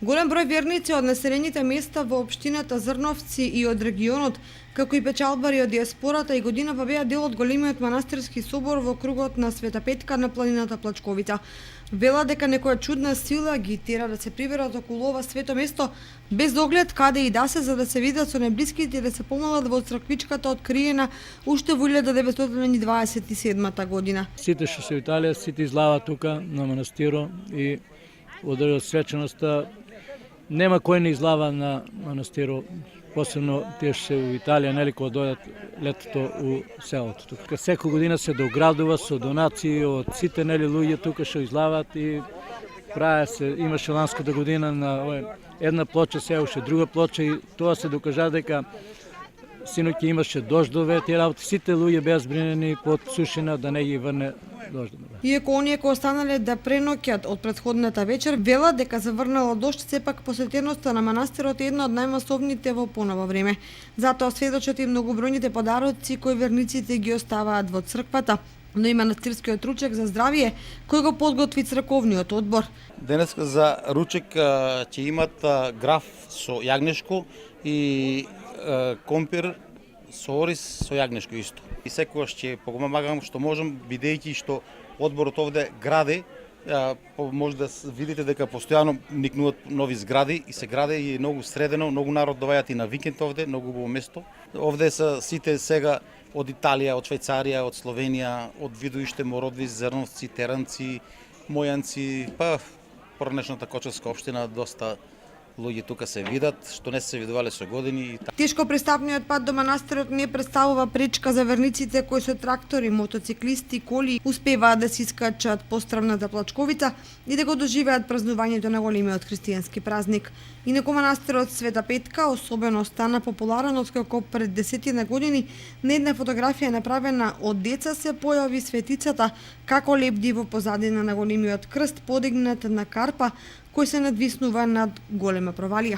Голем број верници од населените места во општината Зрновци и од регионот, како и печалбари од диаспората и годинава беа дел од големиот манастирски собор во кругот на Света Петка на планината Плачковица. Вела дека некоја чудна сила ги тера да се приберат околу ова свето место без оглед каде и да се, за да се видат со најблиските и да се помолат во црквичката откриена уште во 1927 година. Сите што се во Италија, сите излаваат тука на манастиро и одржат свеченоста. Нема кој не излава на манастиро, посебно тие што се во Италија, нели, кога дојдат летото у селото тука. Секоја година се доградува со донации од сите, нели, луѓе тука што излаваат и праве се, имаше ланската година на една плоча, се уште друга плоча и тоа се докажа дека синоќ имаше дождове, тие работи, сите луѓе беа збринени под сушина да не ги врне дождове. Иако оние кои останале да преноќат од претходната вечер, велат дека заврнало дожд, сепак посетеноста на манастирот е една од најмасовните во поново време. Затоа сведочат и многобројните подароци кои верниците ги оставаат во црквата, но и манастирскиот ручек за здравје кој го подготви црковниот одбор. Денес за ручек ќе имат граф со јагнешко и компир со ориз со јагнешко исто. И секогаш ќе помагам што можам, бидејќи што одборот овде гради, може да видите дека постојано никнуваат нови згради и се гради и многу средено, многу народ доаѓаат и на викенд овде, многу убаво место. Овде се сите сега од Италија, од Швајцарија, од Словенија, од Видоиште, Мородвис, Зрновци, Теранци, Мојанци, па поранешната Кочевска општина доста луѓе тука се видат, што не се видувале со години. Тешко пристапниот пат до манастирот не представува пречка за верниците кои со трактори, мотоциклисти, коли успеваат да се искачат по страмната Плачковица и да го доживеат празнувањето на големиот христијански празник. Инаку манастирот Света Петка особено стана популарен откако пред 10 години на една фотографија направена од деца се појави светицата како лебди во позадина на големиот крст подигнат на карпа кој се надвиснува над голема провалија.